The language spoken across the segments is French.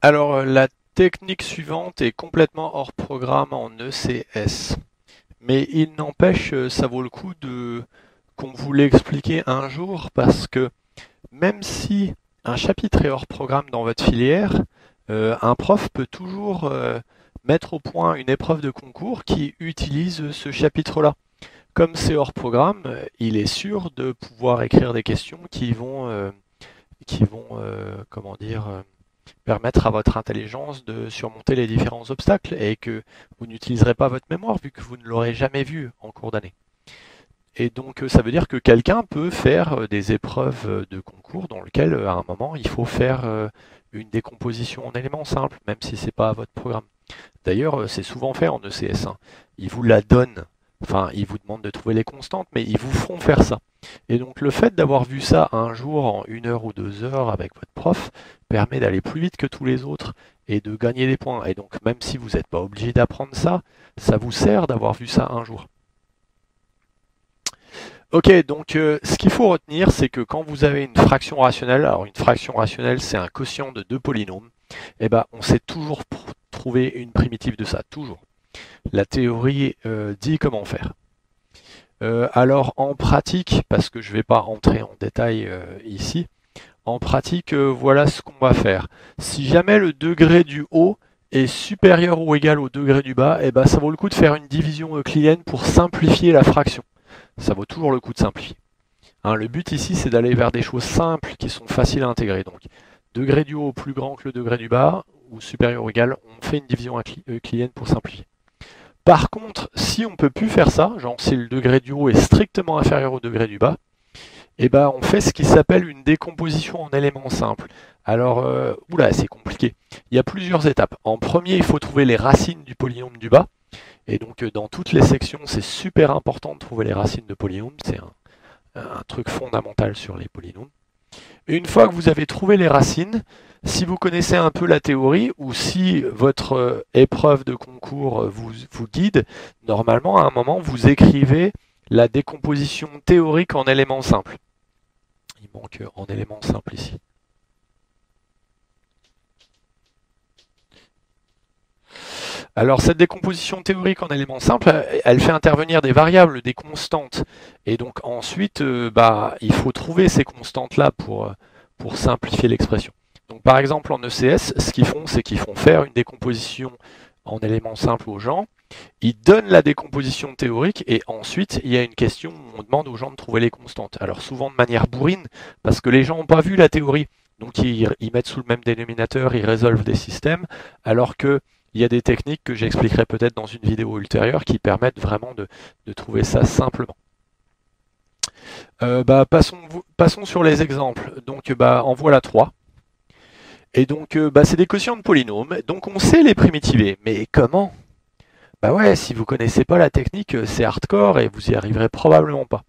Alors, la technique suivante est complètement hors programme en ECS. Mais il n'empêche, ça vaut le coup de qu'on vous l'explique un jour parce que même si un chapitre est hors programme dans votre filière, un prof peut toujours mettre au point une épreuve de concours qui utilise ce chapitre-là. Comme c'est hors programme, il est sûr de pouvoir écrire des questions qui vont comment dire, permettre à votre intelligence de surmonter les différents obstacles et que vous n'utiliserez pas votre mémoire vu que vous ne l'aurez jamais vu en cours d'année. Et donc ça veut dire que quelqu'un peut faire des épreuves de concours dans lesquelles à un moment il faut faire une décomposition en éléments simples, même si c'est pas votre programme. D'ailleurs, c'est souvent fait en ECS, hein. Ils vous la donnent, enfin ils vous demandent de trouver les constantes, mais ils vous font faire ça. Et donc le fait d'avoir vu ça un jour en 1 heure ou 2 heures avec votre prof permet d'aller plus vite que tous les autres et de gagner des points. Et donc même si vous n'êtes pas obligé d'apprendre ça, ça vous sert d'avoir vu ça un jour. Ok, donc ce qu'il faut retenir, c'est que quand vous avez une fraction rationnelle, alors une fraction rationnelle, c'est un quotient de deux polynômes, et ben on sait toujours trouver une primitive de ça, toujours. La théorie dit comment faire. Alors en pratique, parce que je ne vais pas entrer en détail ici, en pratique, voilà ce qu'on va faire. Si jamais le degré du haut est supérieur ou égal au degré du bas, et ben ça vaut le coup de faire une division euclidienne pour simplifier la fraction. Ça vaut toujours le coup de simplifier. Hein, le but ici, c'est d'aller vers des choses simples qui sont faciles à intégrer. Donc, degré du haut plus grand que le degré du bas, ou supérieur ou égal, on fait une division euclidienne pour simplifier. Par contre, si on ne peut plus faire ça, genre si le degré du haut est strictement inférieur au degré du bas, eh ben, on fait ce qui s'appelle une décomposition en éléments simples. Alors, oula, c'est compliqué. Il y a plusieurs étapes. En premier, il faut trouver les racines du polynôme du bas. Et donc, dans toutes les sections, c'est super important de trouver les racines de polynômes. C'est un truc fondamental sur les polynômes. Et une fois que vous avez trouvé les racines, si vous connaissez un peu la théorie ou si votre épreuve de concours vous guide, normalement, à un moment, vous écrivez la décomposition théorique en éléments simples. Il manque en éléments simples ici. Alors cette décomposition théorique en éléments simples, elle fait intervenir des variables, des constantes. Et donc ensuite, il faut trouver ces constantes-là pour simplifier l'expression. Donc par exemple en ECS, ce qu'ils font, c'est qu'ils font faire une décomposition en éléments simples aux gens. Ils donnent la décomposition théorique et ensuite il y a une question où on demande aux gens de trouver les constantes. Alors souvent de manière bourrine, parce que les gens n'ont pas vu la théorie. Donc ils mettent sous le même dénominateur, ils résolvent des systèmes, alors que il y a des techniques que j'expliquerai peut-être dans une vidéo ultérieure qui permettent vraiment de trouver ça simplement. Passons sur les exemples. Donc en voilà 3. Et donc c'est des quotients de polynômes. Donc on sait les primitiver. Mais comment? Bah ouais, si vous connaissez pas la technique, c'est hardcore et vous y arriverez probablement pas.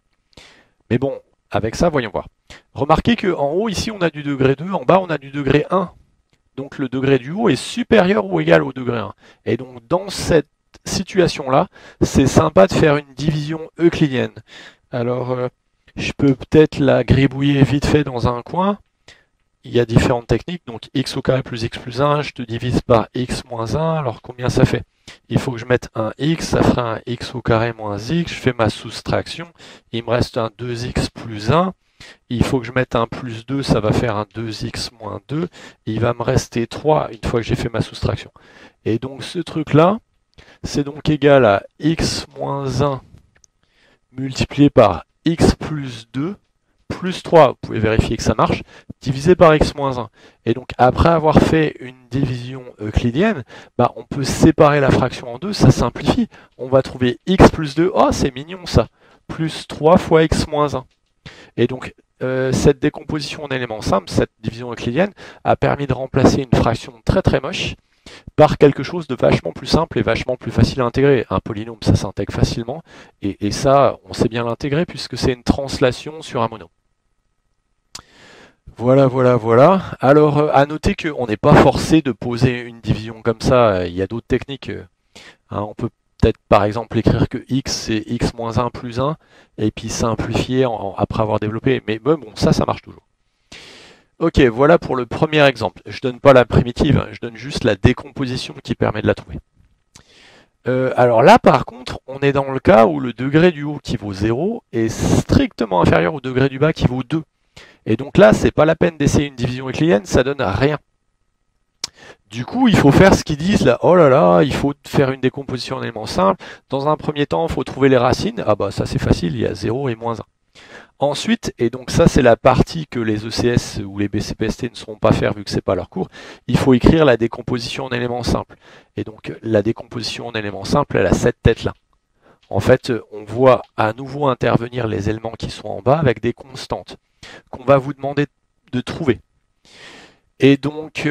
Mais bon, avec ça, voyons voir. Remarquez qu'en haut, ici, on a du degré 2, en bas, on a du degré 1. Donc le degré du haut est supérieur ou égal au degré 1. Et donc dans cette situation-là, c'est sympa de faire une division euclidienne. Alors je peux peut-être la gribouiller vite fait dans un coin. Il y a différentes techniques, donc x au carré plus x plus 1, je te divise par x moins 1, alors combien ça fait? Il faut que je mette un x, ça fera un x au carré moins x, je fais ma soustraction, il me reste un 2x plus 1, il faut que je mette un plus 2, ça va faire un 2x moins 2. Et il va me rester 3 une fois que j'ai fait ma soustraction. Et donc ce truc-là, c'est donc égal à x moins 1 multiplié par x plus 2 plus 3, vous pouvez vérifier que ça marche, divisé par x moins 1. Et donc après avoir fait une division euclidienne, on peut séparer la fraction en deux, ça simplifie. On va trouver x plus 2, oh c'est mignon ça, plus 3 fois x moins 1. Et donc, cette décomposition en éléments simples, cette division euclidienne, a permis de remplacer une fraction très très moche par quelque chose de vachement plus simple et vachement plus facile à intégrer. Un polynôme, ça s'intègre facilement, et ça, on sait bien l'intégrer puisque c'est une translation sur un mono. Voilà, voilà, voilà. Alors, à noter qu'on n'est pas forcé de poser une division comme ça. Il y a d'autres techniques. On peut peut-être par exemple écrire que x c'est x moins 1 plus 1 et puis simplifier après avoir développé. Mais bon, ça marche toujours. Ok, voilà pour le premier exemple. Je donne pas la primitive, hein, je donne juste la décomposition qui permet de la trouver. Alors là, par contre, on est dans le cas où le degré du haut qui vaut 0 est strictement inférieur au degré du bas qui vaut 2. Et donc là, c'est pas la peine d'essayer une division euclidienne, ça donne rien. Du coup, il faut faire ce qu'ils disent là. Oh là là, il faut faire une décomposition en éléments simples. Dans un premier temps, il faut trouver les racines. Ah bah ça c'est facile, il y a 0 et moins 1. Ensuite, et donc ça c'est la partie que les ECS ou les BCPST ne sauront pas faire vu que c'est pas leur cours, il faut écrire la décomposition en éléments simples. Et donc la décomposition en éléments simples, elle a cette tête-là. En fait, on voit à nouveau intervenir les éléments qui sont en bas avec des constantes qu'on va vous demander de trouver. Et donc,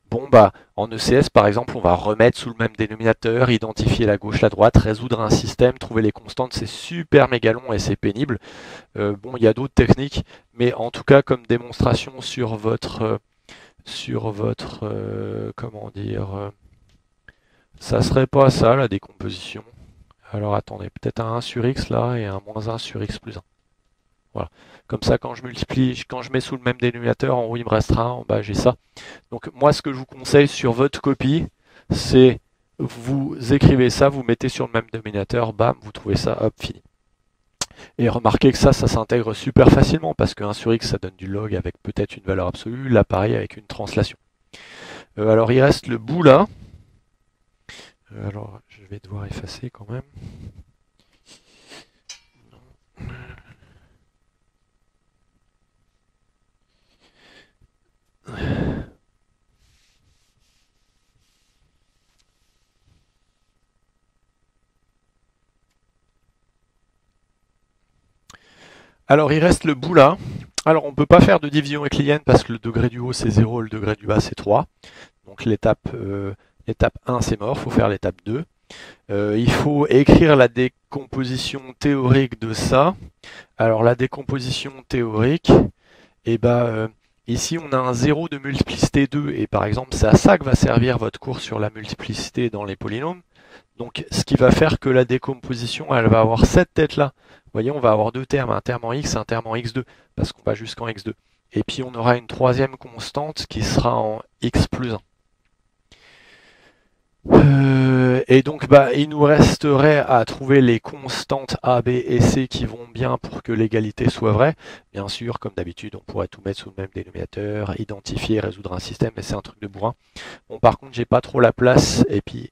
bon bah, en ECS par exemple, on va remettre sous le même dénominateur, identifier la gauche, la droite, résoudre un système, trouver les constantes, c'est super méga long et c'est pénible. Bon, il y a d'autres techniques, mais en tout cas, comme démonstration comment dire, ça serait pas ça la décomposition. Alors attendez, peut-être un 1 sur x là et un moins 1 sur x plus 1. Voilà. Comme ça, quand je multiplie, quand je mets sous le même dénominateur, en haut il me restera 1, en bas j'ai ça. Donc moi, ce que je vous conseille sur votre copie, c'est vous écrivez ça, vous mettez sur le même dénominateur, bam, vous trouvez ça, hop, fini. Et remarquez que ça s'intègre super facilement parce que 1 sur x, ça donne du log avec peut-être une valeur absolue, là pareil avec une translation. Alors il reste le bout là. Alors je vais devoir effacer quand même. Alors il reste le bout là. Alors on ne peut pas faire de division euclidienne parce que le degré du haut c'est 0, le degré du bas c'est 3. Donc l'étape 1 c'est mort, il faut faire l'étape 2. Il faut écrire la décomposition théorique de ça. Alors la décomposition théorique, et ici on a un 0 de multiplicité 2 et par exemple c'est à ça que va servir votre cours sur la multiplicité dans les polynômes. Donc ce qui va faire que la décomposition elle va avoir cette tête là. Vous voyez, on va avoir deux termes, un terme en x et un terme en x2 parce qu'on va jusqu'en x2. Et puis on aura une troisième constante qui sera en x plus 1. Et donc il nous resterait à trouver les constantes A, B et C qui vont bien pour que l'égalité soit vraie. Bien sûr, comme d'habitude, on pourrait tout mettre sous le même dénominateur, identifier, résoudre un système, mais c'est un truc de bourrin. Bon, par contre, j'ai pas trop la place, et puis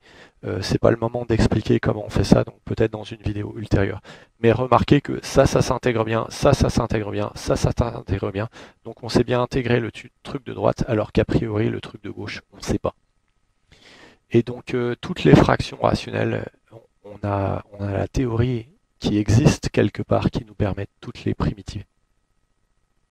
c'est pas le moment d'expliquer comment on fait ça, donc peut-être dans une vidéo ultérieure. Mais remarquez que ça s'intègre bien, ça s'intègre bien, ça s'intègre bien. Donc on sait bien intégrer le truc de droite, alors qu'a priori, le truc de gauche, on ne sait pas. Et donc toutes les fractions rationnelles, on a la théorie qui existe quelque part qui nous permet toutes les primitives.